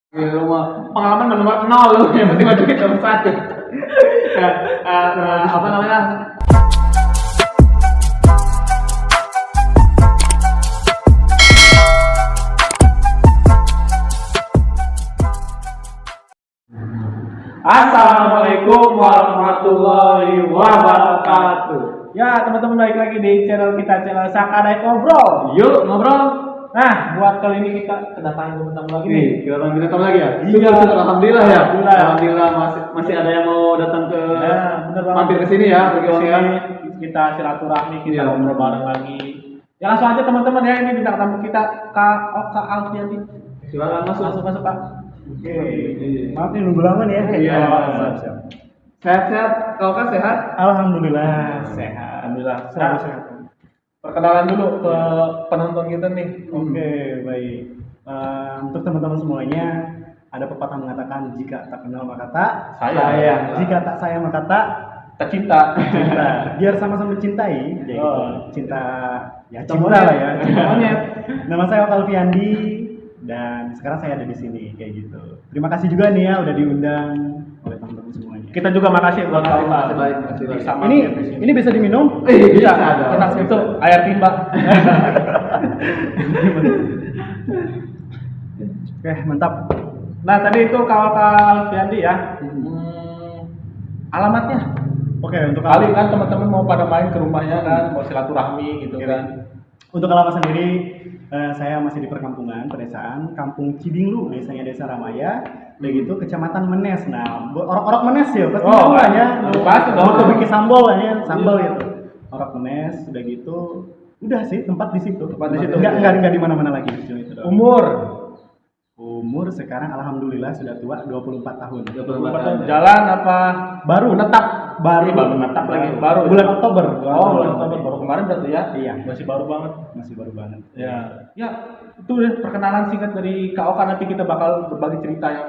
Di rumah pengalaman nomor 0 loh, yang penting masukin nomor 1. Apa namanya? Assalamualaikum warahmatullahi wabarakatuh. Ya teman-teman, balik lagi di channel kita, channel Sakadai Ngobrol. Yuk ngobrol. Nah, buat kali ini kita kedatangan tamu lagi nih. Kita tamu lagi ya? Iya. Alhamdulillah ya. Alhamdulillah. Masih ada yang mau datang ke Bener banget. mampir ke sini ya, bagi Kesini, orang. kita silaturahmi, kita Iya. ngobrol bareng lagi. Ya langsung aja teman-teman ya, ini bintang tamu kita Kak Oka Alfianti. Silakan Masuk Kak. Oke. Maaf nih nunggu lama nih ya. Iya. Siap. Sehat-sehat, kau kan sehat? Alhamdulillah sehat. Alhamdulillah. Selalu Nah, sehat. perkenalan dulu ke penonton kita nih. Oke, baik. Untuk teman-teman semuanya, ada pepatah mengatakan jika tak kenal maka tak Sayang. jika tak sayang maka tak Tercinta. cinta. Biar sama-sama mencintai, ya gitu. Oh. Cinta, ya Cinta cinta lah ya. monyet. Cinta monyet. Nama saya Oka Alfiandi dan sekarang saya ada di sini kayak gitu. Terima kasih juga nih ya udah diundang oleh teman-teman semuanya. Kita juga makasih buat Kak Oka. Makasih baik, makasih baik. Bisa Ini mampir di sini. ini bisa diminum? Bisa. Enak itu air timba. Oke, mantap. Nah tadi itu Kak Alfiandi ya. Alamatnya Oke, untuk kali kan teman-teman mau pada main ke rumahnya kan, mau silaturahmi gitu kan. Untuk alamat sendiri, saya masih di perkampungan, pedesaan, Kampung Cibinglu, desanya Desa Ramaya, udah gitu Kecamatan Menes. Nah, orok-orok Menes ya, pasti tahu lah ya. Pasti dong. Mau bikin sambal lah ya, sambal gitu. Orok Menes, udah gitu, udah sih tempat di situ. Tempat di situ. Enggak di mana-mana lagi. Cuma itu doang. Umur Sekarang alhamdulillah sudah tua, 24 tahun. 24 tahun. jalan apa Baru menetap? baru Baru menetap lagi, baru. bulan Oktober. Bulan Oktober baru kemarin berarti ya? Iya. Masih baru banget. Masih baru banget. Ya, itu deh perkenalan singkat dari Kak Oka, nanti kita bakal berbagi cerita yang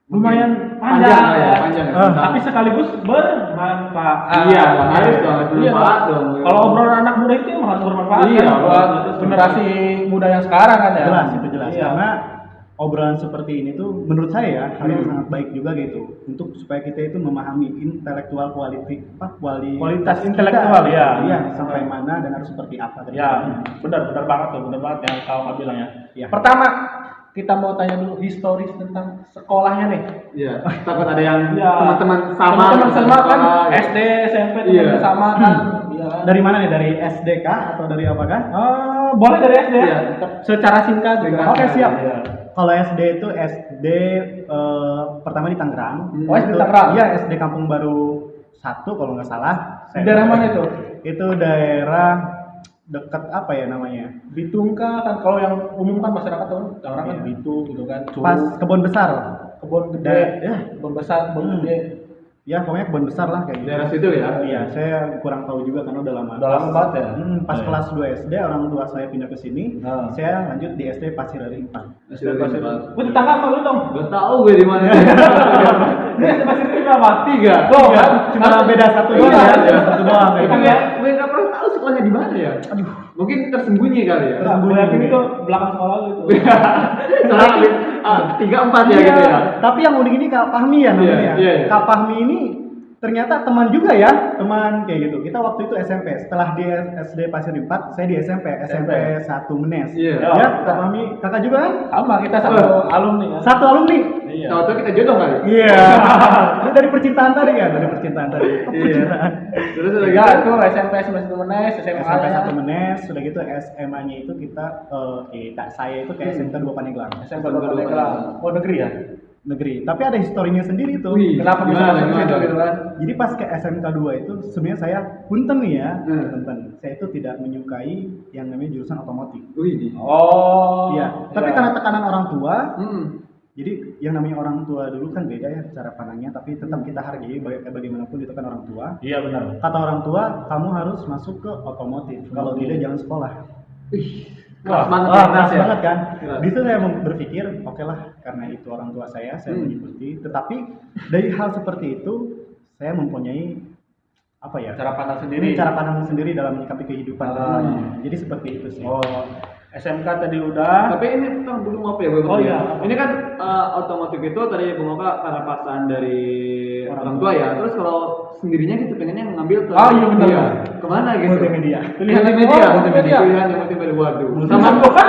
lumayan panjang ya. Panjang. Tapi sekaligus bermanfaat. Iya, harus dong, harus Iya, bermanfaat dong. Kalau obrolan anak muda itu emang harus bermanfaat. Iya, kan, buat betul. generasi muda yang sekarang kan ya. Jelas itu jelas Iya. karena obrolan seperti ini tuh menurut saya ya hal yang sangat baik juga gitu untuk supaya kita itu memahami intelektual Kualitas intelektual, ya. iya sampai mana dan harus seperti apa ke Ya, depannya. benar banget tuh, benar banget yang Kak Oka bilang ya. Iya. Pertama, kita mau tanya dulu historis tentang sekolahnya nih. Iya, takut ada yang Iya. teman-teman sama. Teman-teman sama kan, sekolah, ya. SD, SMP, Iya. teman sama kan. Iya. Dari mana nih, dari SD kah atau dari apa kah? Boleh dari SD ya. Iya. Secara singkat juga. Oke, siap. Iya. Kalau SD itu SD pertama di Tangerang. Oh, SD Itu- Tangerang. Iya, SD Kampung Baru 1 kalau nggak salah. Di daerah mana itu? Itu daerah dekat apa ya namanya? Bitung kah? Kan kalau yang umum kan masyarakat tahu, orang kan Iya. Bitung gitu kan. Curug, Pas Kebon Besar. kebun gede, Ya. kebun besar, kebun Hmm. gede. Ya, pokoknya Kebon Besar lah kayak gitu. Daerah situ ya? Iya, saya kurang tahu juga karena udah lama. Udah lama banget ya? Pas Iya. kelas 2 SD orang tua saya pindah ke sini. Ah. Saya lanjut di SD Pasir Ari 4. Gue tetangga sama lu dong. Gak tahu gue di mana. Ini SD Pasir Ria berapa? 3. Tuh Iya, kan? cuma beda satu Iya, doang ya, iya. beda satu doang kayak Gue gitu. nggak pernah tahu sekolahnya di mana ya. Aduh, mungkin tersembunyi kali ya. Gue yakin itu belakang sekolah lu itu. Soalnya 3-4 ya gitu ya. Tapi yang unik ini Kak Fahmi ya namanya. Iya, iya, iya. Kak Fahmi ini ternyata teman juga ya, teman kayak gitu. Kita waktu itu SMP, setelah di SD Pasir 4, saya di SMP 1 Menes. Iya. Ya, Kak Fahmi, kakak juga kan? Sama kita satu alumni kan. Satu alumni. Iya. Tahu-tahu kita jodoh kali. Iya. Ini dari percintaan tadi kan, dari percintaan tadi. Percintaan. Terus udah Tiga gitu. itu SMP 11 Menes, SMA SMP nya 1 Menes, sudah gitu SMA-nya itu saya itu ke SMK 2 Pandeglang. SMP 2 Pandeglang. Oh negeri ya? Negeri. Tapi ada historinya sendiri tuh. Wih. Kenapa bisa Gimana, masuk ke situ gimana? gitu kan? Jadi pas ke SMK 2 itu sebenarnya saya punten nih ya, Hmm. punten. Saya itu tidak menyukai yang namanya jurusan otomotif. Wih. Oh. Iya, tapi karena tekanan orang tua, Hmm. jadi yang namanya orang tua dulu kan beda ya cara pandangnya, tapi tetap kita hargai bagaimanapun itu kan orang tua. Iya benar. Kata orang tua, kamu harus masuk ke otomotif. Kalau tidak jangan sekolah. Wih. Wah, Keras banget. Wah, ya, keras ya. banget kan. Keras. Di situ saya berpikir, oke lah, karena itu orang tua saya mengikuti. Tetapi dari hal seperti itu, saya mempunyai apa ya? Cara pandang sendiri. Cara pandang sendiri dalam menyikapi kehidupan. Ah. Jadi seperti itu sih. Oh. SMK tadi udah. Tapi ini kan belum apa ya, Bang? Oh, iya. Ini kan otomotif itu tadi Bung Oka karena paksaan dari orang tua ya. Terus kalau sendirinya gitu pengennya ngambil ke Oh, iya, benar. iya, kemana gitu? Multimedia. Pilihan Oh, multimedia, multimedia. pilihan yang multimedia. Waduh. Sama gua.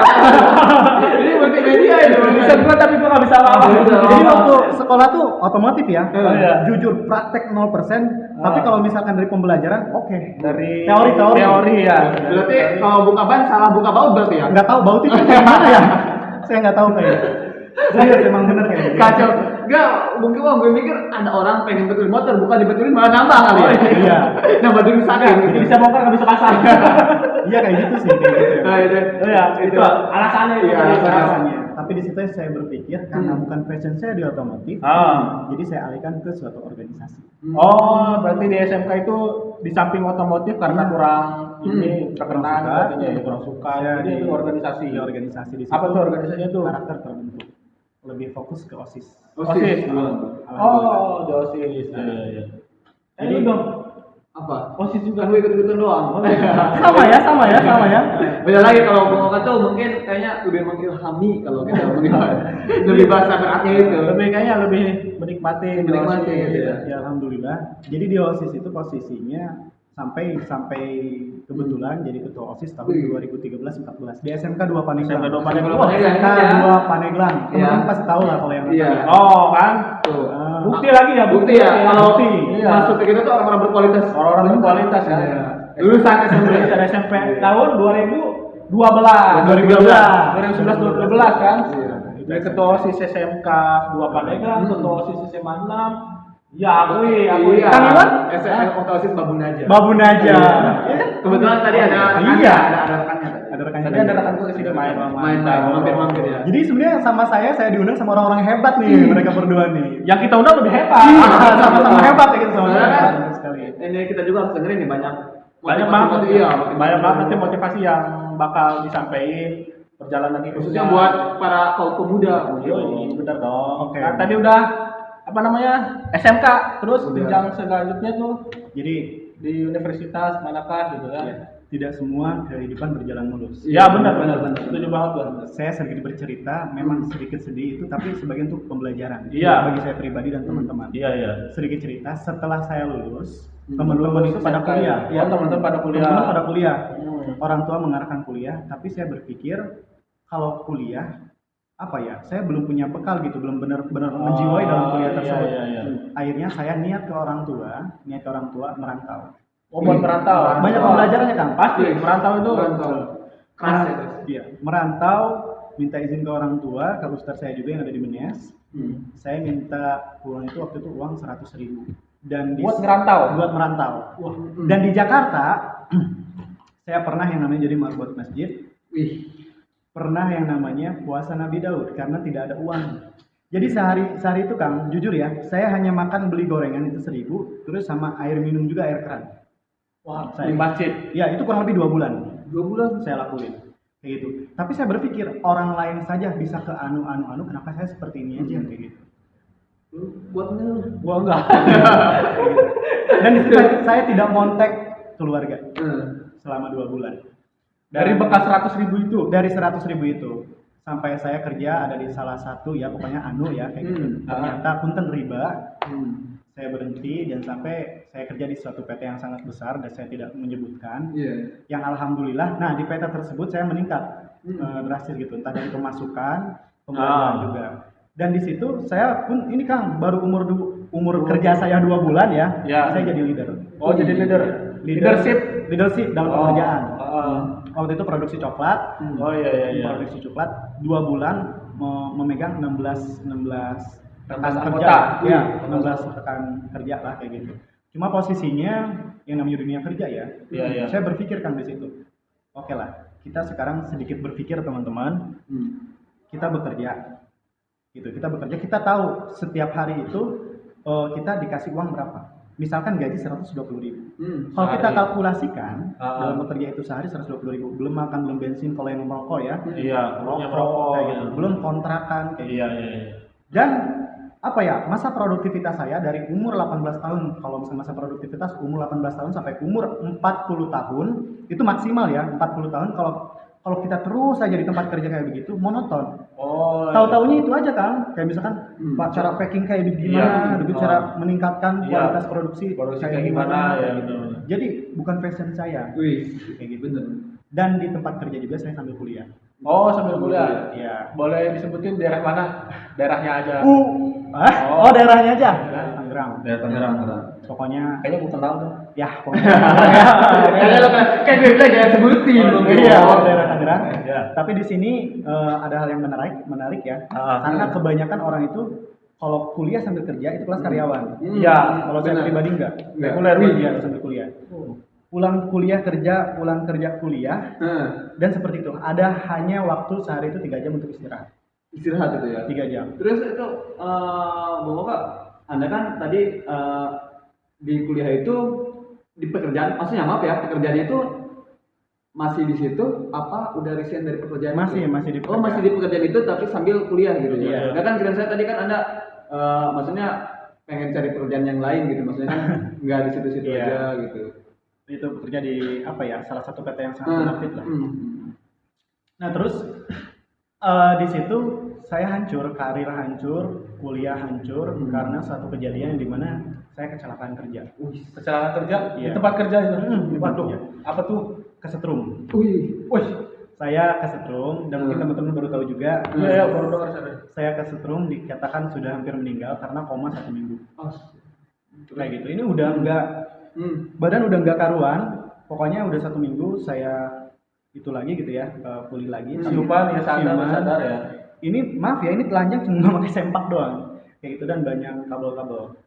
Ini multimedia itu. Bisa gua tapi gua nggak bisa apa-apa. Nggak bisa. Jadi waktu sekolah tuh otomotif ya. Oh, iya. Jujur praktek 0%, tapi Ah. kalau misalkan dari pembelajaran oke. Dari Teori ya. Berarti kalau buka ban salah buka baut berarti ya? nggak tahu baut itu yang mana ya? Saya nggak tahu kayaknya. Serius emang bener kayaknya. Kacau. Enggak, mungkin gue mikir ada orang pengen betulin motor, bukan dibetulin malah nambah kali ya. Iya. Nambah dulu saking. Jadi bisa bongkar nggak bisa pasang. Iya kayak gitu sih kayak gitu. Nah, itu. Oh ya, itu alasannya itu. Iya, Alasannya. Tapi di situ saya berpikir karena bukan passion saya di otomotif, jadi saya alihkan ke suatu organisasi. Oh, berarti di SMK itu di samping otomotif karena kurang ini terkenal Kurang suka. katanya ya, kurang suka. Saya Jadi itu organisasi. Di organisasi di situ. Apa tuh organisasinya tuh? Karakter terbentuk. Lebih fokus ke OSIS. OSIS. Alhamdulillah. Oh, di OSIS. Iya, iya. Jadi Jadi dong. Apa? OSIS juga. Kan gue ikut-ikutan doang. sama ya. Beda lagi kalau Bung Oka tuh mungkin kayaknya lebih mengilhami kalau kita lebih bahasa beratnya itu. Lebih kayaknya lebih menikmati. Menikmati, OSIS, gitu ya. Ya alhamdulillah. Jadi di OSIS itu posisinya sampai kebetulan jadi ketua OSIS tahun 2013-14 di SMK 2 Paneglang. SMK 2 Paneglang. Wah, SMK ya. 2 Paneglang. Iya. Teman-teman pasti tahu lah kalau yang Iya. nonton ya. Oh, kan? Tuh. Bukti lagi ya, Bukti ya, kalau Bukti. Iya. masuk ke kita tuh orang-orang berkualitas. Orang-orang berkualitas ya. Iya. Lulusan SMP. Dari SMP tahun 2012. 2012. 2011 kan? Iya. Dari ketua OSIS SMK 2 Pandeglang, ketua OSIS SMA 6. Ya, akui. Iya. Kang Iwan? SMA Otosis Babun aja. Babun aja. Kebetulan tadi ada rekannya, Iya. ada rekannya. Ada rekannya. Tadi ada rekan gue kesini main. Main mampir ya. Jadi sebenarnya sama saya diundang sama orang-orang hebat nih, mereka berdua nih. Yang kita undang lebih hebat. Iya, sama-sama hebat ya gitu sama Soalnya kan, Benar sekali. ini kita juga harus dengerin nih banyak Banyak motivasi- banget, iya, banyak banget nanti motivasi yang bakal disampaikan perjalanan hidupnya. khususnya buat para kaum pemuda. Yoi, bener dong. Oke. Nah, tadi udah apa namanya SMK, terus Udah. jenjang selanjutnya tuh Jadi di universitas manakah gitu kan? tidak semua kehidupan berjalan mulus. Iya benar. Setuju banget tuh. Saya sedikit bercerita, memang sedikit sedih itu, tapi sebagian untuk pembelajaran. Iya. Bagi saya pribadi dan teman-teman. Iya. Sedikit cerita, setelah saya lulus, Lulus teman-teman itu pada SMK. kuliah. Oh, teman-teman pada kuliah. Teman-teman pada kuliah. Hmm. Orang tua mengarahkan kuliah, tapi saya berpikir kalau kuliah apa ya? Saya belum punya bekal gitu, belum benar-benar menjiwai dalam kuliah iya, tersebut. iya. Akhirnya saya niat ke orang tua merantau. Oh, buat merantau. Banyak Wah. pembelajarannya kan? Pasti merantau itu. Merantau. Keras ya, Mas? Iya, merantau, minta izin ke orang tua, ke ustaz saya juga yang ada di Menes. Saya minta uang itu waktu itu uang 100.000 dan Buat ngerantau. buat merantau. Wah. Dan di Jakarta saya pernah yang namanya jadi marbot masjid, Wih. pernah yang namanya puasa Nabi Daud karena tidak ada uang. Jadi sehari itu Kang, jujur ya, saya hanya makan beli gorengan itu 1.000, terus sama air minum juga air keran. Wah, Saya- di masjid. Ya itu kurang lebih 2 bulan 2 bulan. saya lakuin kayak gitu. Tapi saya berpikir orang lain saja bisa ke anu, kenapa saya seperti ini aja kayak gitu. Buat ngeluh. Gua enggak. Dan di situ saya tidak montek keluarga selama 2 bulan. Dari bekas 100.000 itu. Dari 100.000 itu sampai saya kerja ada di salah satu ya pokoknya anu ya kayak gitu. Ternyata punten riba. Saya berhenti dan sampai saya kerja di suatu PT yang sangat besar dan saya tidak menyebutkan. Iya. Yang alhamdulillah, nah di PT tersebut saya meningkat drastis gitu, entah dari pemasukan, pembelajaran juga. Dan di situ saya pun ini Kang baru umur kerja saya 2 bulan ya, Ya. saya jadi leader. Oh, jadi leader. Leadership. dalam pekerjaan. Oh. Waktu itu produksi coklat, Oh iya. produksi coklat 2 bulan memegang 16 rekan 16 kerja, anggota. ya 16 rekan kerja lah kayak gitu. Cuma posisinya yang namanya dunia kerja ya, Iya. saya berpikir kan di situ, oke lah, kita sekarang sedikit berpikir teman-teman, kita bekerja, gitu, kita tahu setiap hari itu kita dikasih uang berapa. Misalkan gaji 120.000. Kalau kita Sehari. kalkulasikan dalam Ah. bekerja itu sehari 120.000, belum makan, belum bensin, kalau yang merokok ya, Iya, punya rokok kayak gitu, ya. belum kontrakan kayak gitu. Iya. Dan apa ya, masa produktivitas saya dari umur 18 tahun, kalau misalnya masa produktivitas umur 18 tahun sampai umur 40 tahun, itu maksimal ya, 40 tahun kalau kalau kita terus aja di tempat kerja kayak begitu monoton. Oh. Tahu-taunya itu aja kan, kayak misalkan Pak, cara packing kayak gimana, Iya. cara meningkatkan Iya. kualitas produksi Kayak gimana ya gitu. Jadi bukan passion saya. Wih, Kayak gitu. bener. Dan di tempat kerja juga saya sambil kuliah. Oh, sambil kuliah. Iya. Boleh disebutin daerah mana? Daerahnya aja. Oh, daerahnya aja. Tangerang. Daerah Tangerang. Pokoknya Kayaknya gue kenal tuh. ya pokoknya Kayak gue bilang jangan sebutin. iya, daerah Tangerang. Iya. Tapi di sini ada hal yang menarik ya. Ah. Karena kebanyakan orang itu kalau kuliah sambil kerja itu kelas karyawan. Iya. Kalau saya Benar. pribadi enggak. Reguler Iya, sambil kuliah. Pulang kuliah kerja, pulang kerja kuliah, dan seperti itu. Ada hanya waktu sehari itu 3 jam untuk istirahat. Istirahat itu ya. 3 jam. Terus itu Bung Oka, Anda kan tadi di kuliah itu di pekerjaan, maksudnya maaf ya, pekerjaannya itu masih di situ apa udah resign dari pekerjaan Masih itu? di Oh, masih di pekerjaan itu tapi sambil kuliah gitu ya. Iya. Ya kan kira saya tadi kan Anda maksudnya pengen cari pekerjaan yang lain gitu, maksudnya kan nggak di situ-situ Iya. aja gitu. Itu bekerja di apa ya, salah satu PT yang sangat benefit lah. Nah terus di situ saya hancur, karir hancur, kuliah hancur karena suatu kejadian di mana saya kecelakaan kerja. Kecelakaan kerja di Iya. tempat kerja itu. Di tempat Waduh. kerja. Apa tuh? Kesetrum. Wih, Saya kesetrum dan mungkin teman-teman baru tahu juga. Iya, baru dengar saya. Saya kesetrum dikatakan sudah hampir meninggal karena koma 1 minggu. Kayak gitu. Ini udah enggak badan udah enggak karuan. Pokoknya udah 1 minggu saya itu lagi gitu ya, pulih lagi. Siuman ya, sadar ya. Ini maaf ya, ini telanjang cuma pakai sempak doang. Kayak gitu dan banyak kabel-kabel.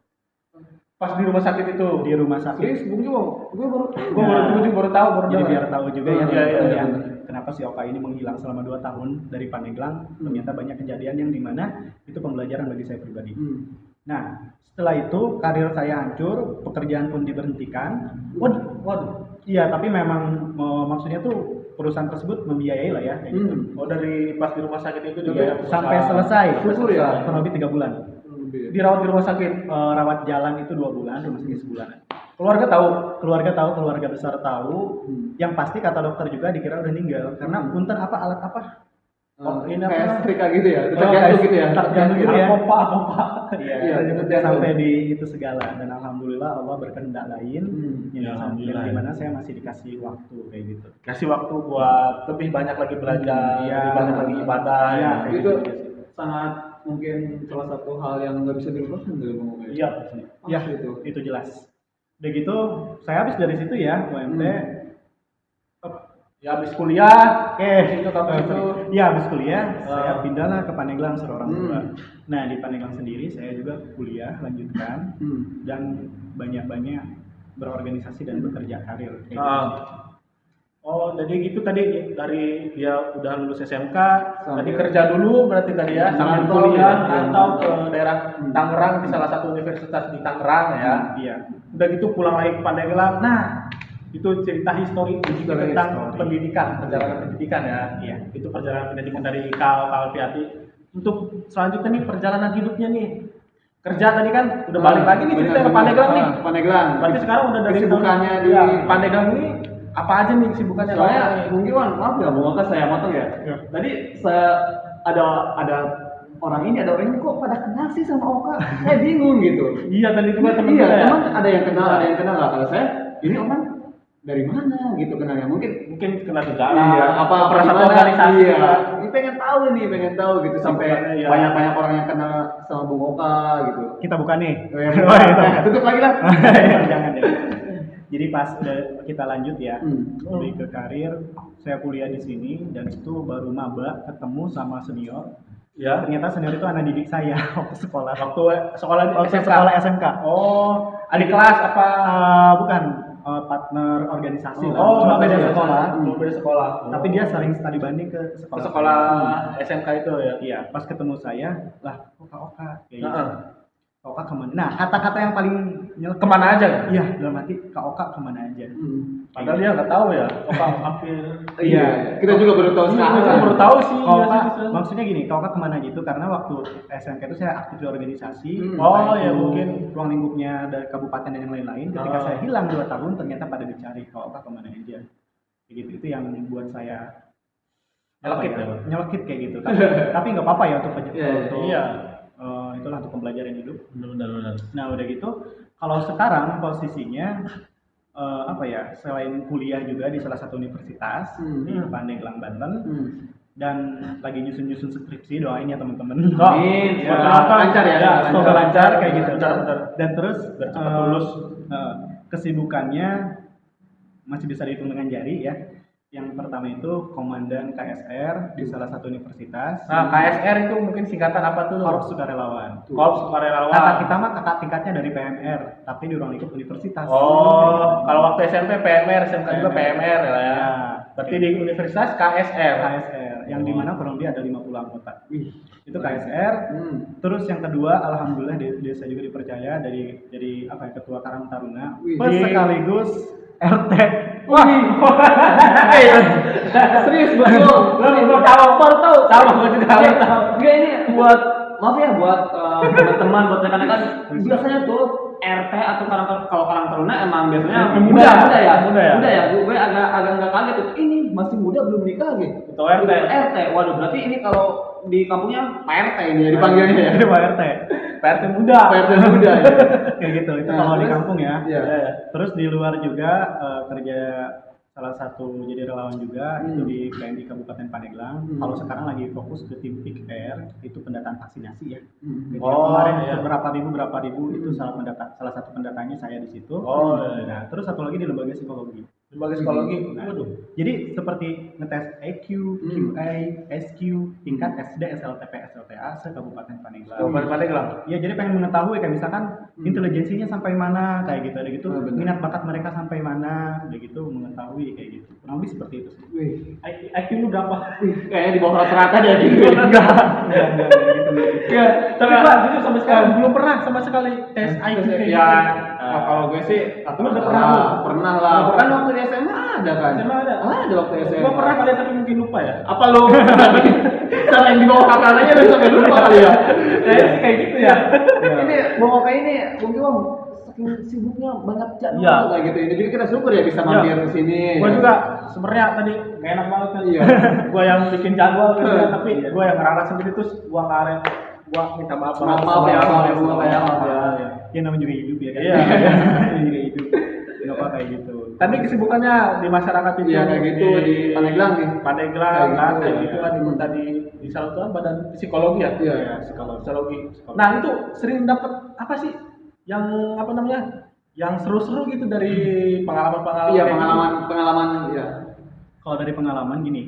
Pas di rumah sakit itu. Di rumah sakit. serius Bung juga, gue baru Gue baru tahu, baru Jadi dengar. biar tahu juga ya, Iya, iya, teman-teman ya, benar. kenapa si Oka ini menghilang selama 2 tahun dari Pandeglang. Ternyata banyak kejadian yang dimana itu pembelajaran bagi saya pribadi. Nah, setelah itu karir saya hancur, pekerjaan pun diberhentikan. Waduh. Iya, tapi memang maksudnya tuh perusahaan tersebut membiayai lah ya, kayak gitu. Oh, dari pas di rumah sakit itu juga Sampai selesai. Syukur ya. Kurang lebih 3 bulan. dirawat di rumah sakit. Rawat jalan itu 2 bulan, rumah sakit sebulanan. Keluarga tahu. Keluarga besar tahu. Yang pasti kata dokter juga dikira udah meninggal karena punten apa alat apa? Ini kayak setrika gitu ya, detak kayak jantung gitu ya. detak jantung gitu ya. Kompa. Iya, Iya, detak jantung. sampai di itu segala dan alhamdulillah Allah berkehendak lain. Ya, alhamdulillah. Yang dimana saya masih dikasih waktu kayak gitu. Kasih waktu buat lebih banyak lagi belajar, Iya. lebih banyak lagi ibadah. Iya, Ya. kayak Itu gitu. sangat mungkin salah satu hal yang nggak bisa dilupakan dari Bung Oka. Iya. Ya, itu. itu jelas. Udah gitu, saya habis dari situ ya, UMT. Ya habis kuliah, Oke, itu kamu itu. ya habis kuliah, saya pindahlah ke Pandeglang seorang orang tua. Nah, di Pandeglang sendiri saya juga kuliah lanjutkan dan banyak-banyak berorganisasi dan bekerja karir. Kayak gitu sih. Oh, jadi gitu tadi dari dia udah lulus SMK, Sampai- tadi kerja dulu berarti tadi ya, sambil Merantau kuliah, ya. rantau ke daerah Tangerang di salah satu universitas di Tangerang ya. Iya. Udah gitu pulang lagi ke Pandeglang. Nah, itu cerita histori tentang histori. pendidikan, perjalanan pendidikan ya. Iya. Itu perjalanan pendidikan dari Kak Alfiati. Untuk selanjutnya nih perjalanan hidupnya nih. Kerja tadi kan udah balik lagi nih cerita ke Pandeglang nih. Pandeglang. Berarti sekarang udah dari Kesibukannya di ya, Pandeglang ini apa aja nih kesibukannya? Soalnya mungkin maaf ya Bung Oka, saya motong ya. Tadi saya ada orang ini kok pada kenal sih sama Oka. Saya bingung gitu. Iya tadi juga temen Iya, kita ya. emang ada yang kenal, ada yang kenal nggak? Kalau saya ini orang dari mana gitu kenalnya mungkin. Mungkin kena juga. Iya, apa perasaan gimana? organisasi. Iya. ya. Ini pengen tahu gitu sampai Iya. banyak orang yang kenal sama Bung Oka gitu. Kita buka nih. Tutup lagi lah. Jangan ya. Jadi pas udah kita lanjut ya, lebih ke karir, saya kuliah di sini dan itu baru maba ketemu sama senior. Ya. Ternyata senior itu anak didik saya waktu sekolah. Waktu sekolah di Waktu SMK. sekolah SMK. Oh, adik kelas apa? Bukan partner organisasi lah. Oh, Cuma beda beda sekolah. Beda sekolah. Tapi dia sering studi banding ke ke sekolah. sekolah SMK itu ya. Iya, pas ketemu saya, lah Oka kayak gitu. Heeh. Kak Oka kemana? Nah, kata-kata yang paling nyelek Kemana aja? iya, dalam hati Kak Oka kemana aja. Padahal dia nggak tahu ya. Oka hampir. Iya, kita juga baru tahu sekarang. Kita baru tahu sih. Kak ya, Oka, sih. maksudnya gini, Kak Oka kemana gitu karena waktu SMK itu saya aktif di organisasi. Oh, entah ya itu mungkin. ruang lingkupnya dari kabupaten dan yang lain-lain. Ketika saya hilang 2 tahun, ternyata pada dicari Kak Oka kemana aja. Kayak gitu, itu yang buat saya Nyelekit apa ya, ya, Bang? nyelekit kayak gitu. Tapi nggak apa-apa ya untuk Iya. itulah untuk pembelajaran hidup. Benar. Nah udah gitu, kalau sekarang posisinya apa ya, selain kuliah juga di salah satu universitas di Pandeglang, Banten, dan lagi nyusun skripsi, doain ya teman-teman. Amin. Ya, Semoga lancar ya. semoga lancar kayak gitu. Benar. Dan terus Biar cepat lulus. kesibukannya masih bisa dihitung dengan jari ya. Yang pertama itu komandan KSR di salah satu universitas. Nah, KSR itu mungkin singkatan apa tuh? Korps Sukarelawan. Korps Sukarelawan. Kakak kita mah kakak tingkatnya dari PMR, tapi di ruang lingkup universitas. Oh, kalau waktu SMP PMR, SMK juga PMR ya. Ya. Berarti di universitas KSR. KSR, yang dimana kurang lebih ada 50 anggota. Itu KSR. Terus yang kedua, alhamdulillah desa juga dipercaya dari apa ya, ketua Karang Taruna, sekaligus RT. Wah, Serius betul. Lu baru tahu. Sama gua juga baru tahu. Enggak, ini buat maaf ya buat teman-teman, buat rekan-rekan, biasanya tuh RT atau kalau Karang Taruna emang biasanya muda ya. Gue agak nggak kaget tuh. Ini masih muda belum nikah gitu. Ketua RT. RT. Waduh, berarti ini kalau di kampungnya Pak RT ini ya dipanggilnya ya. Itu Pak RT. PRT muda. PRT muda ya. Kayak gitu. Itu Nah, kalau di terus? kampung ya. Iya. Terus di luar juga kerja salah satu jadi relawan juga itu di PMI Kabupaten Pandeglang. Kalau sekarang lagi fokus ke tim Big Air, itu pendataan vaksinasi ya. Jadi kemarin iya. berapa ribu itu salah satu pendatanya saya di situ. Oh, iya. Nah, terus satu lagi di lembaga psikologi. Lembaga psikologi. Nah, Waduh. jadi seperti ngetes EQ, QA, SQ, tingkat SD, SLTP, SLTA se-Kabupaten Pandeglang. Kabupaten Pandeglang. Ya, jadi pengen mengetahui kayak misalkan intelijensinya sampai mana kayak gitu, ada gitu. Benar. Minat bakat mereka sampai mana, kayak gitu, mengetahui kayak gitu. Kurang lebih seperti itu sih. Wih, IQ lu berapa? kayaknya di bawah rata-rata deh gitu. Enggak gitu. Ya, tapi Pak, jujur sampai sekarang belum pernah sama sekali tes IQ kayak Ya, gitu. kalau gue sih Lu udah pernah lu? pernah lah. Kan waktu di SMA ada kan? SMA ada? Ada waktu SMA. Gua pernah kali tapi mungkin lupa ya. Apa lu? Sama yang di bawah kakaknya lu sampai lupa kali ya? Kayaknya sih kayak gitu ya. Ini bawa kayak ini, mungkin Om saking sibuknya banget jadwal Iya. kayak gitu. Jadi kita syukur ya bisa mampir ke sini. Gua juga sebenarnya tadi gak enak banget kan. Iya. Gua yang bikin jadwal gitu kan, tapi gua yang ngerangka sendiri terus gua karen. Gua minta maaf banget. Maaf ya, Sama- maaf ya, maaf ya, maaf ya. Ya namanya juga hidup ya kan. Iya. Namanya juga hidup. Enggak apa kayak gitu. Tadi kesibukannya di masyarakat itu. Iya, kayak gitu, di Pandeglang nih. Pandeglang Kayak kan gitu, kayak ya. gitu kan ikut di salah satu badan psikologi ya. Iya, Psikologi. Nah, itu sering dapat apa sih yang apa namanya? Yang seru-seru gitu dari pengalaman-pengalaman. Iya, kayak gitu. pengalaman ya. Kalau dari pengalaman gini,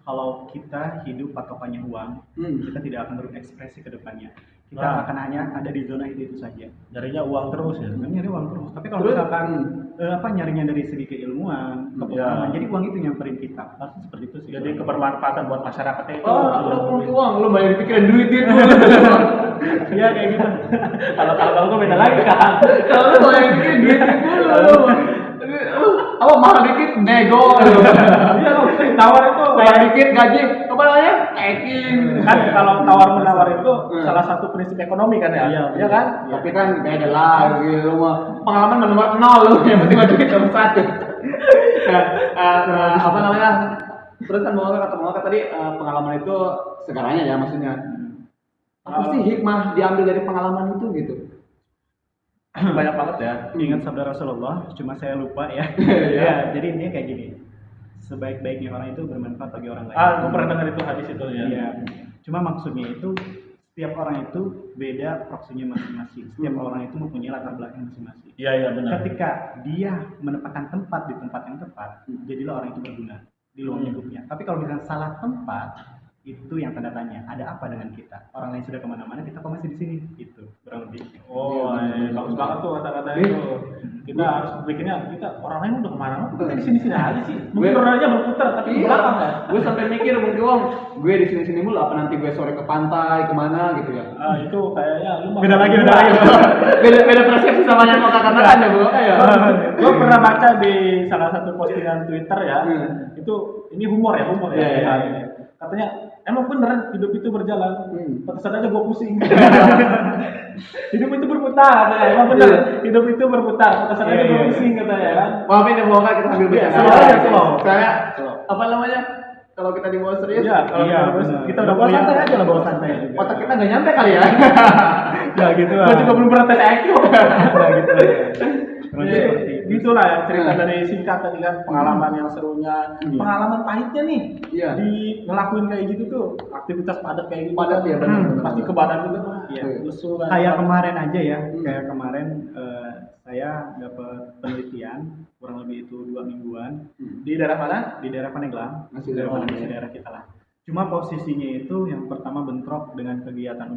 kalau kita hidup patokannya uang, kita tidak akan berekspresi ke depannya. Kita Nah. akan hanya ada di zona itu saja. Nyarinya uang terus ya. Nyari uang terus. Tapi kalau Terus? misalkan nyarinya dari segi keilmuan, kepengalaman, Iya. jadi uang itu nyamperin kita. Harusnya seperti itu sih. Jadi kebermanfaatan buat masyarakatnya itu. Oh, uang lu banyak dipikirin duit itu. Iya kayak gitu. Kalau gua beda lagi kan. Kalau lu banyak dipikirin duit itu. Apa mahal dikit nego. Iya, lu tawar itu Kayak dikit gaji apa namanya? Eking. kan kalau tawar menawar itu salah satu prinsip ekonomi kan ya. Iya kan? Tapi kan beda lah gitu lu mah. Pengalaman nomor 0 lu, yang penting ada duit nomor 1. Apa namanya? Terus kan mau kata tadi pengalaman itu segalanya ya maksudnya. Apa sih hikmah diambil dari pengalaman itu gitu? Banyak banget ya. Ingat sabda Rasulullah, cuma saya lupa ya. Iya. Ya, jadi intinya kayak gini. Sebaik-baiknya orang itu bermanfaat bagi orang lain. Gua pernah dengar itu hadis itu ya. Iya. Cuma maksudnya itu setiap orang itu beda proksinya masing-masing. Setiap orang itu mempunyai latar belakang masing-masing. Iya, benar. Ketika dia menempatkan tempat di tempat yang tepat, jadilah orang itu berguna di luar lingkupnya. Tapi kalau misalnya salah tempat, itu yang tanda tanya. Ada apa dengan kita? Orang lain sudah kemana-mana, kita kok masih di sini? Itu kurang lebih. Oh, bagus banget tuh kata-kata itu. Kita harus bikinnya orang lain udah kemana-mana, kita di sini-sini aja sih. Mungkin rodanya berputar tapi di belakang kan. Gue sampai mikir mungkin Om, gue di sini mulu apa nanti gue sore ke pantai kemana gitu ya? Itu kayaknya lu mah- Beda lagi. beda persepsi sama yang kau katakan ya Bu. Ya. Gue pernah baca di salah satu postingan Twitter ya. Itu ini humor ya. Iya, iya. Katanya emang bener hidup itu berjalan. Pantesan aja gue pusing. Hidup itu berputar katanya. Emang bener hidup itu berputar. Pantesan aja gue pusing katanya kan. Maafin ya Bu, kita sambil Iya, bicara. slow. Saya apa namanya? kalau kita dibawa serius, Iya, kalau Iya, kita benar. kita udah bawa kuliah. santai aja lah, bawa santai aja. otak kita nggak nyampe kali ya. Ya gitu lah. Gua juga belum pernah tes IQ. Ya gitu lah. Kurang Jadi, seperti itu. gitulah ya cerita Nah. dari singkat tadi kan, pengalaman yang serunya, pengalaman pahitnya nih. Iya. Di ngelakuin kayak gitu tuh, aktivitas padat kayak gitu. Padat kan. ya, benar. Pasti ke badan juga Pak. Iya. Lesu kan. Kayak kemarin aja ya, kayak kemarin saya dapat penelitian kurang lebih itu 2 mingguan Di daerah mana? di daerah Paneglang, Masih daerah daerah Paneglang, ya. daerah kita lah. Cuma posisinya itu yang pertama bentrok dengan kegiatan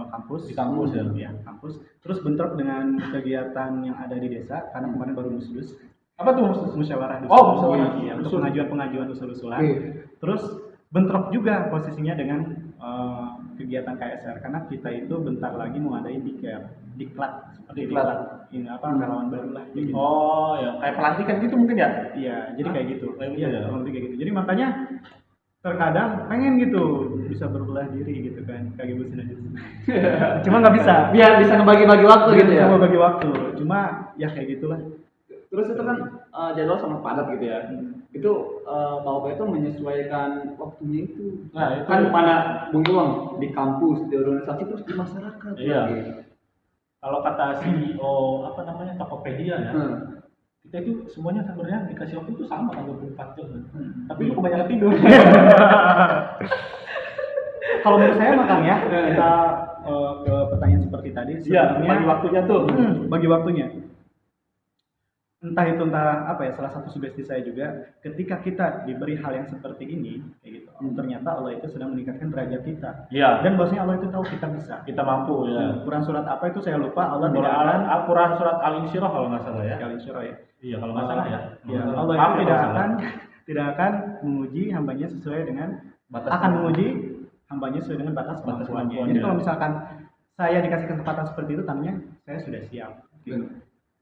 kampus Di kampus ya? Iya, kampus. Terus bentrok dengan kegiatan yang ada di desa karena kemarin baru musdus. Apa tuh? Musyawarah dusun. Oh, musyawarah. Iya, untuk Dusun. pengajuan usul-usulan. Oke. Terus bentrok juga posisinya dengan kegiatan KSR karena kita itu bentar lagi mau ngadain diklat seperti Diklat. ini apa relawan baru lah kayak gitu. Oh ya, kayak pelantikan gitu mungkin ya? Iya, jadi kayak gitu. Kayak gitu Iya, ya? kurang lebih kayak gitu. Jadi makanya terkadang pengen gitu bisa berbelah diri gitu kan, kayak bosan aja. Cuma nggak bisa. Biar bisa ngebagi-bagi waktu gitu ya. Cuma bagi waktu. Cuma ya kayak gitulah. Terus itu kan jadwal sangat padat gitu ya. Itu Bapak itu menyesuaikan waktunya itu. Nah, itu Kan mana Bung Iwang di kampus, di organisasi terus di masyarakat. Iya. lagi. kalau kata CEO apa namanya Tokopedia ya, Hmm. kita itu semuanya sebenarnya dikasih waktu itu sama kan 24 jam. Tapi lu kebanyakan tidur. Kalau menurut saya makanya ya kita ke pertanyaan seperti tadi Iya, sebenarnya bagi waktunya tuh. bagi waktunya. Entah itu apa ya, salah satu sugesti saya juga ketika kita diberi hal yang seperti ini kayak gitu. Ternyata Allah itu sedang meningkatkan derajat kita. Iya. Dan bahwasanya Allah itu tahu kita bisa. Kita mampu ya. Quran surat apa itu saya lupa, Allah tidak akan Al-Quran surat Al-Insyirah kalau nggak salah ya. Kalian surah ya. Iya kalau nggak salah ya. Ya, Kalau Allah maaf itu ya tidak kalau salah. akan menguji hambanya sesuai dengan Batas akan menguji hambanya sesuai dengan batas kemampuannya. kemampuannya. Jadi kalau misalkan saya dikasih kesempatan seperti itu, tandanya saya sudah siap. Gitu.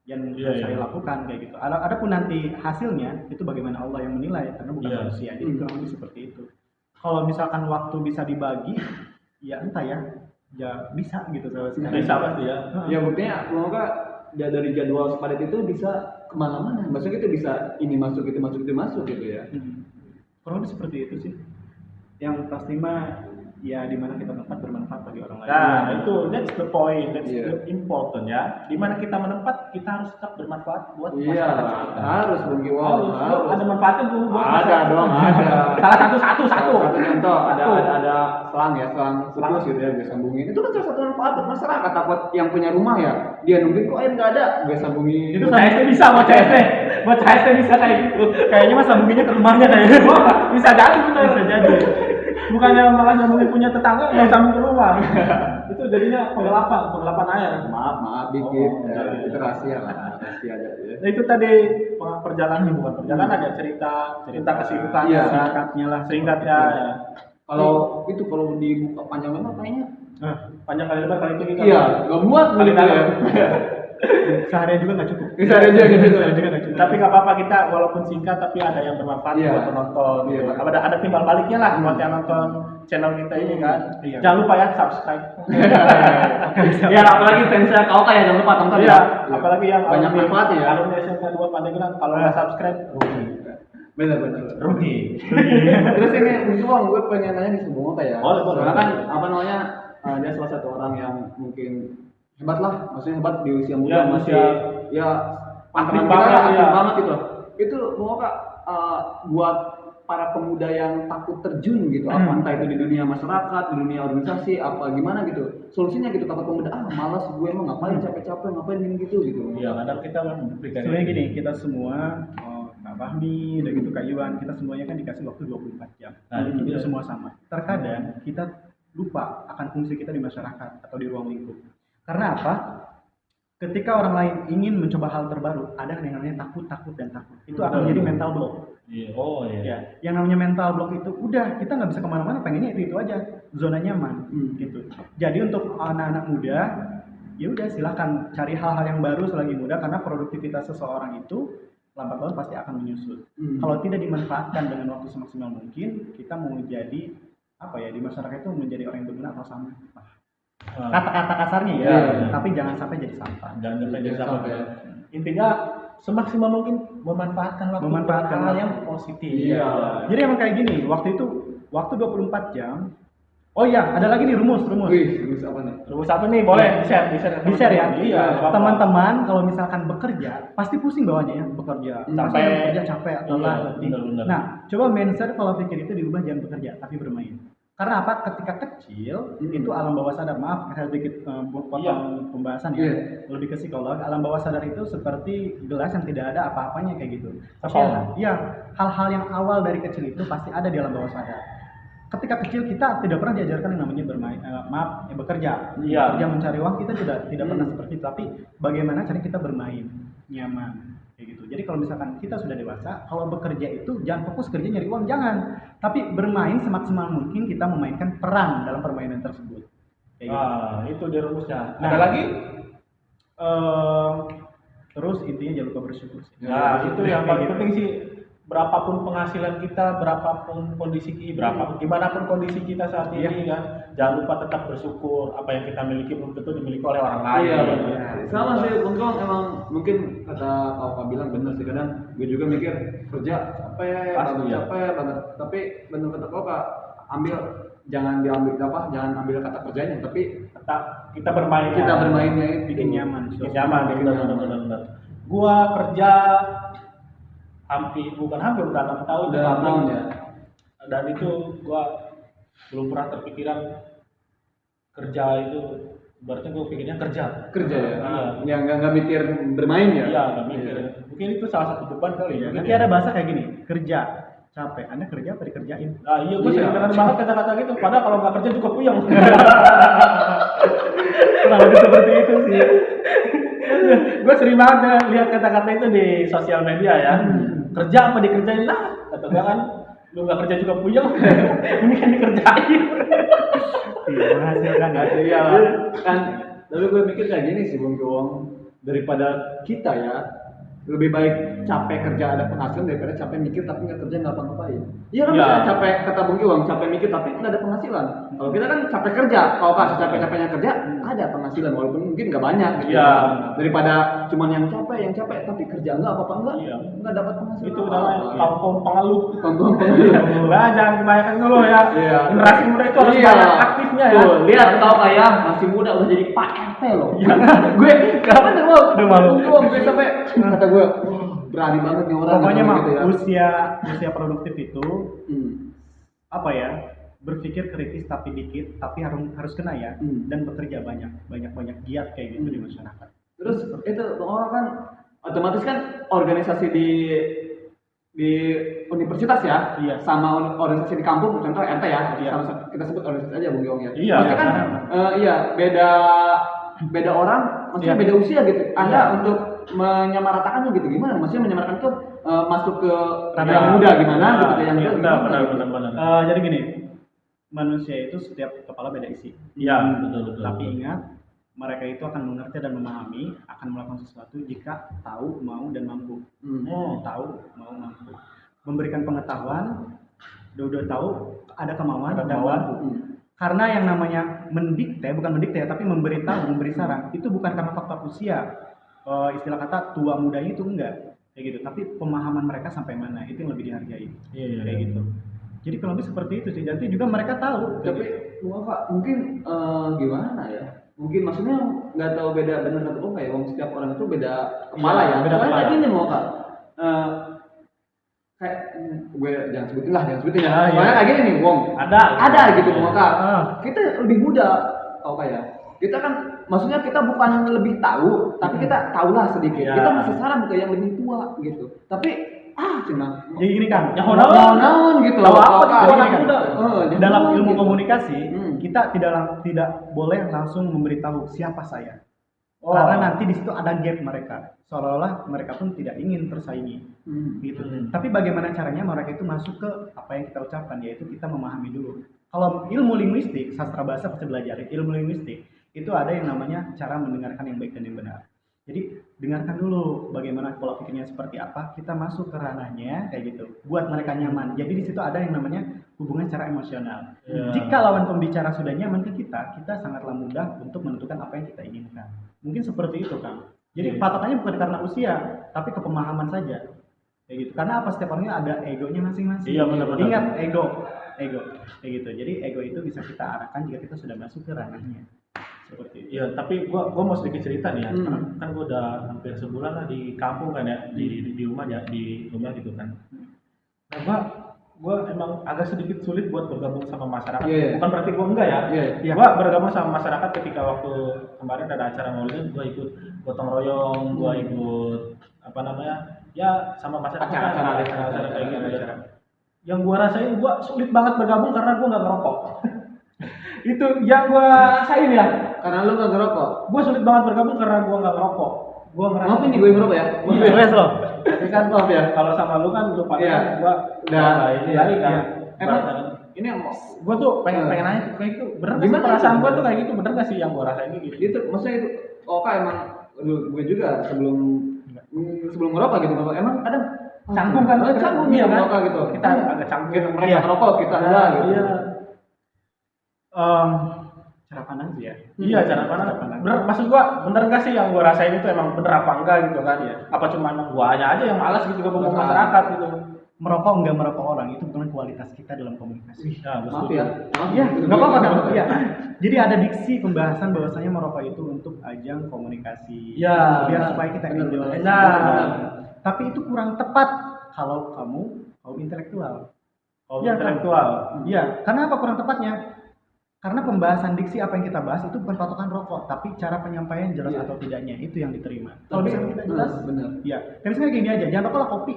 Yang Iya, saya iya. lakukan kayak gitu. Adapun nanti hasilnya itu bagaimana Allah yang menilai karena bukan Iya. manusia. Jadi kurang lebih seperti itu. Kalau misalkan waktu bisa dibagi, ya entah ya bisa gitu kalau sekarang. Bisa pasti ya. Ya buktinya semoga dari jadwal sepadat itu bisa kemana-mana. Maksudnya itu bisa ini masuk itu masuk itu masuk gitu ya. Kurang lebih seperti itu sih. Yang pasti mah ya di mana kita tempat bermanfaat bagi orang lain. Nah, itu that's the point, that's Iya. the important ya. Di mana kita menempat, kita harus tetap bermanfaat buat Iya, masyarakat kita. harus Bung Iwang, Harus. Ada manfaatnya tuh buat Ada masyarakat. dong, ada. Salah satu. Satu contoh Satu. ada selang ya, selang putus gitu ya, gue sambungin. Itu kan salah satu manfaat buat masyarakat. Takut yang punya rumah ya, dia nungguin kok air nggak ada, gue sambungin. Itu CST bisa, buat CST bisa kayak gitu. Kayaknya mah sambunginnya ke rumahnya kayaknya. Bisa jadi benar. Bisa jadi. Bukannya malah nyambungin punya tetangga, nggak sambung ke rumah. Itu jadinya penggelapan air. Maaf dikit, Oh, ya, iya. itu rahasia lah, rahasia aja ya. Nah, itu tadi perjalanan bukan perjalanan ya, cerita kesibukannya, Iya, singkatnya lah. singkatnya. Ya. Kalau itu kalau dibuka panjang lebar kayaknya, Panjang kali lebar kali tinggi. iya, nggak muat Kali gitu ya. dalam. Sehari juga nggak cukup. Bisa aja gitu. Tapi nggak apa-apa, kita walaupun singkat tapi ada yang bermanfaat Iya. buat penonton. Iya. Ada timbal baliknya lah buat yang nonton channel kita ini kan. Iya. Jangan lupa ya subscribe. Ya apalagi fansnya kau kayak jangan lupa tonton Iya. ya. Apalagi yang banyak manfaatnya ya. Alumni SMK 2 Pandeglang kalau nggak subscribe rugi. Benar. Rugi. Terus ini Bung, gue pengen nanya nih semua kayak. Boleh. Soalnya kan apa namanya dia salah satu orang yang mungkin hebat lah, maksudnya hebat di usia muda Ya, masih usia ya aktif pantaran banget, kita lah, aktif ya. banget gitu. Itu mau kak buat para pemuda yang takut terjun gitu, apa entah itu di dunia masyarakat, di dunia organisasi, apa gimana gitu. Solusinya gitu, takut pemuda malas gue emang ngapain capek-capek ngapain gini gitu gitu. Iya, kadang kita kan memberikan Sebenarnya gini, kita semua Kak Fahmi, dan gitu Kak Iwan, kita semuanya kan dikasih waktu 24 jam. Nah, itu Kita dia. semua sama. Terkadang kita lupa akan fungsi kita di masyarakat atau di ruang lingkup. Karena apa? Ketika orang lain ingin mencoba hal terbaru, ada yang namanya takut. Itu akan menjadi mental block. Iya. Oh iya. Ya, yang namanya mental block itu udah kita nggak bisa kemana-mana, pengennya itu aja, zona nyaman gitu. Jadi untuk anak-anak muda, ya udah silahkan cari hal-hal yang baru selagi muda karena produktivitas seseorang itu lambat laun pasti akan menyusut. Kalau tidak dimanfaatkan dengan waktu semaksimal mungkin, kita mau jadi apa ya di masyarakat itu menjadi orang yang berguna atau sama. Kata-kata kasarnya ya, Iya. tapi jangan sampai jadi sampah. Jangan sampai jadi Jangan sampah. sampai. Intinya semaksimal mungkin memanfaatkan waktu Memanfaatkan hal waktu. yang positif. Iya. Jadi emang kayak gini, waktu 24 jam. Oh iya, ada lagi nih rumus. Wih, terus apa nih? Rumus apa nih? Boleh di-share Di-share ya. Iya, apa-apa. Teman-teman kalau misalkan bekerja, pasti pusing bawahnya ya, bekerja. Pasti Capek. bekerja capek, lelah, Iya, letih. benar-benar. Nah, coba mindset pola pikir itu diubah, jangan bekerja tapi bermain. Karena apa? Ketika kecil itu alam bawah sadar. Maaf, saya sedikit potong pembahasan ya. Iya. Lebih ke psikolog. Alam bawah sadar itu seperti gelas yang tidak ada apa-apanya kayak gitu. Tapi Kosong. ya, hal-hal yang awal dari kecil itu pasti ada di alam bawah sadar. Ketika kecil kita tidak pernah diajarkan yang namanya bermain, bekerja. Iya. Bekerja mencari uang kita tidak pernah seperti itu. Tapi bagaimana cara kita bermain nyaman kayak gitu. Jadi kalau misalkan kita sudah dewasa, kalau bekerja itu jangan fokus kerja nyari uang, jangan. Tapi bermain semaksimal mungkin kita memainkan peran dalam permainan tersebut. Kayak gitu. Itu dia rumusnya. Nah. Ada lagi? Terus intinya jangan lupa bersyukur sih. Nah, itu yang paling Kayak gitu. penting sih. Berapapun penghasilan kita, berapapun kondisi kita, gimana pun kondisi kita saat ini kan, jangan lupa tetap bersyukur. Apa yang kita miliki belum tentu dimiliki oleh orang lain. Iya benar. Sama sih, Bung emang mungkin kata Kak bilang bener sih, kadang gue juga mikir kerja capek, Pasti, ya. capek banget. Tapi bener kata Kak, jangan ambil kata kerjanya, tapi Tetap kita bermain. kita bermainnya itu. Bikin nyaman. Bikin nyaman, benar. Gua kerja udah 6 tahun. Udah 6 tahun ya. Dan itu gua belum pernah terpikiran kerja itu. Berarti gua pikirnya kerja. Kerja ya. Iya. Yang nggak mikir bermain ya. Iya, nggak mikir. Mungkin itu salah satu beban kali ya. Nanti ada bahasa kayak gini, kerja capek. Anda kerja apa dikerjain? Nah, iya, gua sering dengar banget kata-kata gitu. Padahal kalau nggak kerja juga puyeng. Kurang lebih seperti itu sih. Gue sering banget lihat kata-kata itu di sosial media ya. Kerja apa dikerjain lah, kata gue kan. Lu nggak kerja juga puyeng, ini kan dikerjain. Iya, menghasilkan ya. Iya kan. Tapi gue mikir kayak gini sih Bung Kiwong, daripada kita ya lebih baik capek kerja ada penghasilan daripada capek mikir tapi nggak kerja nggak apa-ngapain. Iya kan, Iya. misalnya capek kata Bung Kiwong, capek mikir tapi nggak ada penghasilan. Kalau kita kan capek kerja, kalau Kak capek-capeknya kerja ada penghasilan walaupun mungkin nggak banyak gitu. Iya. Daripada cuman yang capek tapi kerja nggak apa-apa Iya. nggak dapat penghasilan. Itu udah kaum pengeluh. Kampung. Nah, jangan kebanyakan ngeluh ya. Iya. Generasi muda itu harus Iya. banyak aktifnya ya. Tuh, lihat tau kayak masih muda udah jadi Pak RT loh. Gue kapan tuh Udah malu. gue sampai kata gue berani banget nih orang. Pokoknya mah gitu ya. usia produktif itu Hmm. apa ya? Berpikir kritis tapi dikit, tapi harus kena ya. Dan bekerja banyak giat kayak gitu di masyarakat. Terus itu orang kan otomatis kan organisasi di universitas ya, Iya. sama organisasi di kampung, contoh RT ya, Iya. sama kita sebut organisasi aja Bung Giong ya. Iya, Pasti kan iya beda orang, maksudnya Iya. beda usia gitu. Anda Iya. untuk menyamaratakannya gitu gimana? Maksudnya menyamaratakan itu masuk ke Ranah yang yang muda gimana gitu, ke yang Iya, tua gimana benar, gitu. benar. Jadi gini, manusia itu setiap kepala beda isi. Iya, betul. Tapi ingat, mereka itu akan mengerti dan memahami, akan melakukan sesuatu jika tahu, mau, dan mampu. Tahu, mau, mampu. Memberikan pengetahuan, udah tahu, ada kemauan, dan mampu. Karena yang namanya bukan mendikte, tapi memberitahu, memberi saran, itu bukan karena faktor usia. Istilah kata tua mudanya itu enggak, kayak gitu. Tapi pemahaman mereka sampai mana, itu yang lebih dihargai. Iya. Kayak gitu. Jadi kurang lebih seperti itu sih. Jadi juga mereka tahu. Tapi Pak mungkin gimana ya? Mungkin maksudnya nggak tahu beda benar atau enggak ya. Setiap orang itu beda kepala ya. beda Soalnya kepala. kayak gini mau Kak. Kayak gue jangan sebutin ya. iya. Soalnya kayak gini nih, Wong. Ada gitu mau Kak. Kita lebih muda, tau kayak. Kita kan maksudnya kita bukan lebih tahu, tapi kita tahulah sedikit. Iya. Kita masih saran ke yang lebih tua gitu. Tapi cina Jadi gini kan, naon gitu. Tahu apa Kak, itu gini anak kan. muda? dalam naon ilmu gitu. komunikasi Hmm. kita tidak boleh langsung memberitahu siapa saya. Karena nanti di situ ada gap mereka. Seolah-olah mereka pun tidak ingin tersaingi. Gitu. Tapi bagaimana caranya mereka itu masuk ke apa yang kita ucapkan, yaitu kita memahami dulu. Kalau ilmu linguistik, sastra bahasa pasti belajar. Ilmu linguistik itu ada yang namanya cara mendengarkan yang baik dan yang benar. Jadi dengarkan dulu bagaimana pola pikirnya seperti apa, kita masuk ke ranahnya kayak gitu, buat mereka nyaman. Jadi di situ ada yang namanya hubungan secara emosional. Jika lawan pembicara sudah nyaman ke kita sangatlah mudah untuk menentukan apa yang kita inginkan. Mungkin seperti itu, Kang. Jadi patokannya bukan karena usia, tapi kepemahaman saja. Kayak gitu. Karena apa, setiap orangnya ada egonya masing-masing. Iya, benar-benar. Ingat ego kayak gitu. Jadi ego itu bisa kita arahkan jika kita sudah masuk ke ranahnya. Seperti itu. Iya, tapi gua mau sedikit cerita nih ya. Kan gua udah hampir sebulan lah di kampung kan ya, di rumah ya, di rumah gitu kan. Nah, gua emang agak sedikit sulit buat bergabung sama masyarakat. Bukan berarti gua enggak ya. Gua bergabung sama masyarakat ketika waktu kemarin ada acara Maulid, gua ikut gotong royong, gua ikut apa namanya? Ya sama masyarakat acara kayak gitu ya. Yang gua rasain, gua sulit banget bergabung karena gua nggak ngerokok. Itu yang gua rasain ya. Karena lu nggak ngerokok. Gua sulit banget bergabung karena gua nggak ngerokok. Gua ngerasa Maaf ini gue ngerokok ya. Beres loh. Tapi kan maaf ya. kalau sama lu kan lu pada gua udah ini lagi kan. Emang ini gua tuh pengen nanya kayak gitu. Bener nggak sih perasaan gua tuh kayak gitu? Bener nggak sih yang gua rasain gitu? Itu maksudnya itu Oka emang gue juga sebelum ngerokok gitu. Emang kadang Canggung kan? Canggung iya kan? ngerokok gitu. Kita agak canggung. Mereka ngerokok, kita enggak gitu. Iya. Cara pandang sih ya. Iya, cara pandang. Bener, maksud gua bener nggak sih yang gua rasain itu emang bener apa enggak gitu kan? Apa cuma emang gua aja yang malas gitu gabung sama masyarakat gitu? Merokok enggak merokok orang itu bukan kualitas kita dalam komunikasi. Nah, Maaf ya. Iya, nggak apa-apa kan? Iya. Jadi ada diksi pembahasan bahwasanya merokok itu untuk ajang komunikasi. Iya. Biar supaya kita enjoy. Tapi itu kurang tepat kalau kamu intelektual. Intelektual. Iya, karena apa kurang tepatnya? Karena pembahasan diksi apa yang kita bahas itu bukan patokan rokok, tapi cara penyampaian jelas atau tidaknya itu yang diterima. Kalau misalnya kita jelas, benar. Iya. Kayak misalnya gini aja, jangan rokok lah kopi.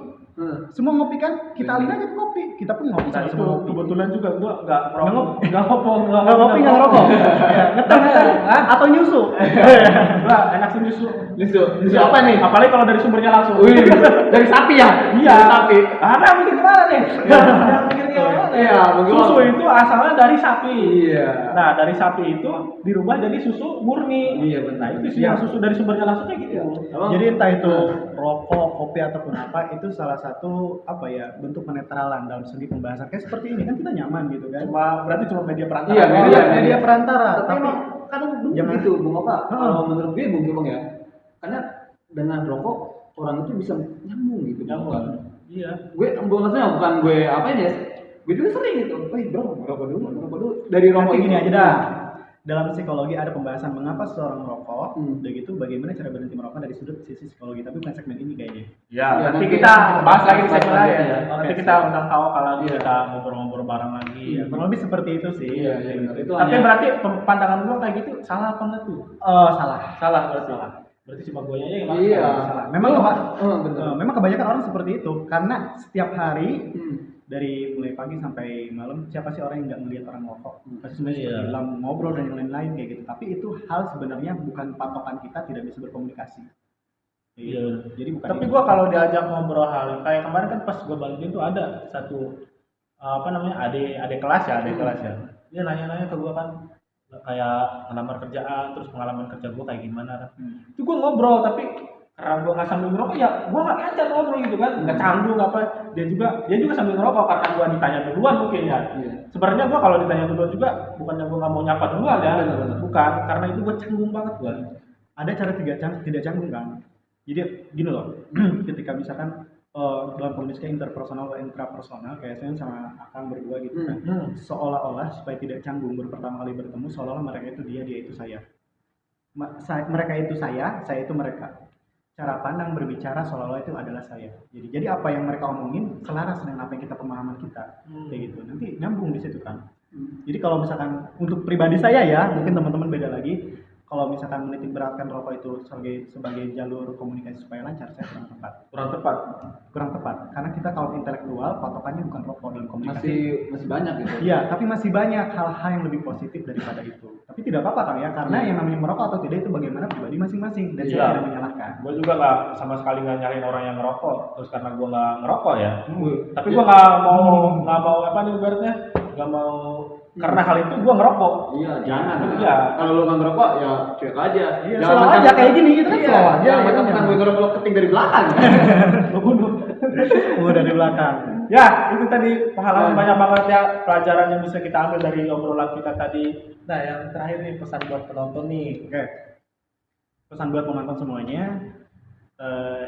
Semua ngopi kan, kita alih aja ke kopi. Kita pun ngopi Nah, sama itu kopi. kebetulan juga gua nggak Nggak ngopi, nggak ngerokok. Ya, ngeteh atau nyusu. Gua enak sih nyusu. Nyusu apa nih? Apalagi kalau dari sumbernya langsung. Wih, dari sapi ya? Iya. Dari sapi. Ada mikir kemana nih? Ada mikir kemana? Iya, Susu itu asalnya dari sapi. Iya. Nah, dari sapi itu dirubah jadi susu murni. Iya, benar. Nah, itu sih yang susu dari sumbernya langsung kayak gitu. Jadi entah itu rokok, kopi ataupun apa, itu salah satu apa ya bentuk penetralan dalam segi pembahasan. Kayak seperti ini kan kita nyaman gitu kan. Berarti cuma media perantara. Iya, media perantara. Tapi emang kadang dulu Jangan- gitu, Bung Oka. Kalau menurut gue, Bung ya. Karena dengan rokok orang itu bisa nyambung gitu. Iya. Gue maksudnya bukan gue apa ya? Gue juga sering gitu. Bro, ngerokok dulu. Dari rokok Nanti gini itu. aja dah. Dalam psikologi ada pembahasan mengapa seseorang merokok, udah gitu bagaimana cara berhenti merokok dari sudut sisi psikologi, tapi bukan segmen ini kayaknya. Ya, Ya, nanti nanti kita bahas lagi di bahas segmen lagi lain. ya. Nanti Oke, kita siap. undang kau kalau Iya. kita ngobrol-ngobrol bareng lagi. Iya, kurang lebih seperti itu sih. Iya, benar. Itu Tapi hanya berarti pandangan gua kayak gitu salah apa enggak tuh? Salah. Salah berarti. Berarti cuma gue aja yang Iya. Salah. Memang benar. memang kebanyakan orang seperti itu karena setiap hari Hmm. dari mulai pagi sampai malam siapa sih orang yang nggak melihat orang merokok? Pasti sebenarnya Iya. seperti bilang ngobrol dan yang lain-lain kayak gitu. Tapi itu hal sebenarnya bukan patokan kita tidak bisa berkomunikasi. Kayak Iya. gitu. Jadi bukan. Tapi itu. gua kalau diajak ngobrol hal kayak kemarin kan pas gua bantuin tuh ada satu apa namanya adik kelas ya, Dia nanya-nanya ke gua kan kayak ngelamar kerjaan, terus pengalaman kerja gua kayak gimana kan. Itu gua ngobrol tapi karena gua nggak sambil ngerokok ya gua nggak ngajak ngobrol gitu kan, nggak canggung apa. Dia juga sambil ngerokok karena gua ditanya duluan mungkin ya. Iya. Sebenarnya gua kalau ditanya duluan juga bukannya gua nggak mau nyapa duluan ya, Benar. bukan karena itu gua canggung banget gua. Ada cara tidak canggung kan? Jadi gini loh, ketika misalkan dalam komunikasi interpersonal atau intrapersonal kayak saya sama Akang berdua gitu kan, seolah-olah supaya tidak canggung pertama kali bertemu seolah-olah mereka itu dia itu saya. Mereka itu saya itu mereka. Cara pandang berbicara seolah-olah itu adalah saya. Jadi apa yang mereka omongin selaras dengan apa yang kita pemahaman kita, kayak gitu. Nanti nyambung di situ kan. Jadi kalau misalkan untuk pribadi saya ya, mungkin teman-teman beda lagi. Kalau misalkan menitik beratkan rokok itu sebagai jalur komunikasi supaya lancar, saya kurang tepat. Kurang tepat. Karena kita kalau intelektual patokannya bukan rokok dalam komunikasi. Masih banyak gitu. Iya, tapi masih banyak hal-hal yang lebih positif daripada itu. Tapi tidak apa-apa kan ya, karena yang namanya merokok atau tidak itu bagaimana pribadi masing-masing dan saya tidak menyalahkan. Gue juga nggak sama sekali nggak nyariin orang yang ngerokok, terus karena gue nggak ngerokok ya. Tapi Iya. gue nggak mau apa nih ibaratnya, nggak mau karena hal itu gue ngerokok. Iya, jangan. Iya. Kalau lu nggak ngerokok ya cuek aja. Iya, slow aja kayak gini gitu kan, slow aja. Jangan mentang-mentang gue ngerokok keting dari belakang. Lo bunuh. Udah di belakang. Ya, itu tadi pengalaman banyak banget ya, pelajaran yang bisa kita ambil dari obrolan kita tadi. Nah, yang terakhir nih pesan buat penonton nih. Oke. pesan buat penonton semuanya,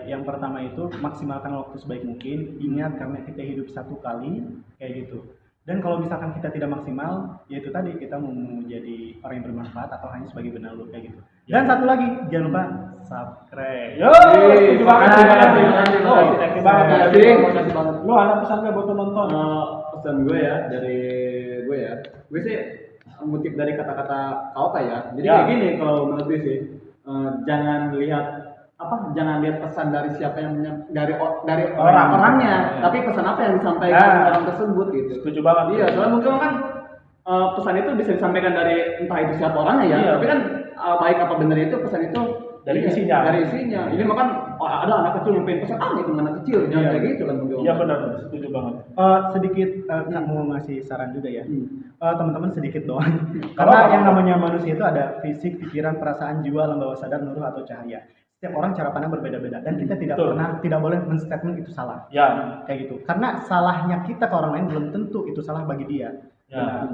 yang pertama itu maksimalkan waktu sebaik mungkin. Ingat karena kita hidup satu kali, kayak gitu. Dan kalau misalkan kita tidak maksimal, ya itu tadi kita mau jadi orang yang bermanfaat atau hanya sebagai benalu kayak gitu. Dan satu lagi, jangan lupa subscribe. Yo, setuju banget. Terima kasih. Oh, Thank you banget. makasih banget. Lu ada pesan nggak buat penonton? Pesan gue ya dari gue ya, gue sih ngutip dari kata-kata Kauka ya. Jadi Ya. kayak gini kalau menurut gue sih, jangan lihat pesan dari siapa yang dari orangnya, Ya. tapi pesan apa yang disampaikan Ya. orang tersebut gitu. Setuju banget. Iya, soalnya mungkin kan pesan itu bisa disampaikan dari entah itu siapa orangnya ya, Iya. tapi kan baik apa benar itu pesan itu Dari iya, isinya. Dari isinya. Ini makan ada anak kecil yang pengen pesan itu anak kecil, jangan Iya. kayak gitu kan mungkin. Iya benar, setuju banget. Sedikit mau ngasih saran juga ya. Hmm. Teman-teman sedikit doang. Kalau Karena apa? yang namanya manusia itu ada fisik, pikiran, perasaan, jiwa, alam bawah sadar, nurul atau cahaya. Setiap orang cara pandang berbeda-beda dan kita Betul. tidak boleh men-statement itu salah. Ya, Kayak gitu. Karena salahnya kita ke orang lain belum tentu itu salah bagi dia. ya. Nah,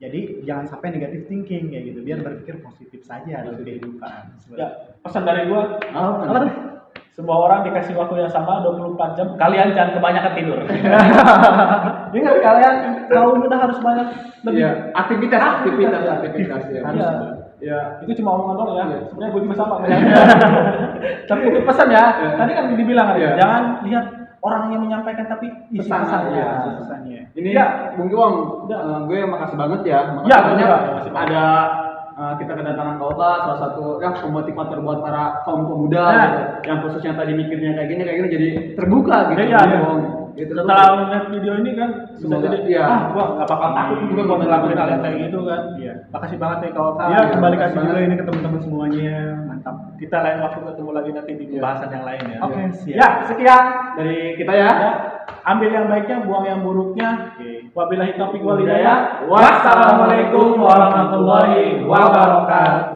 jadi jangan sampai negatif thinking kayak gitu. Biar berpikir positif saja dalam kehidupan. Ya, pesan dari gua, Apa tuh? semua orang dikasih waktu yang sama 24 jam. Kalian jangan kebanyakan tidur. Ingat kalian kaum muda harus banyak lebih. Iya, aktivitas ya. Harus. Iya. Ya. Itu cuma omongan doang ya. Iya. Sebenarnya gue juga sama. Tapi itu pesan ya. Iya. Tadi kan dibilang kan, Iya. jangan lihat orang yang menyampaikan tapi isi Pesan, pesannya. iya. Pesannya. Ini Ya. Bung Giwang, gue makasih banget ya. Makasih Ya, banyak betul, makasih banget. ada kita kedatangan Kauka, salah satu yang pemotivator buat para kaum pemuda Ya. gitu. Yang khususnya tadi mikirnya kayak gini jadi terbuka gitu. Iya, Bung iya. Giwang. Gitu. Setelah melihat video ini kan bisa Semoga, jadi iya. gua nggak bakal takut juga buat ngelakuin hal yang kayak gitu kan. Iya. Makasih banget nih kalau Ya, kembali kasih banget. juga ini ke teman-teman semuanya. Mantap. kita lain waktu ketemu lagi nanti di pembahasan yang lain ya. Oke, siap. Ya, sekian Dari kita ya. ya. Ambil yang baiknya, buang yang buruknya. Oke. Wabillahi taufiq wal hidayah. Wassalamualaikum warahmatullahi wabarakatuh.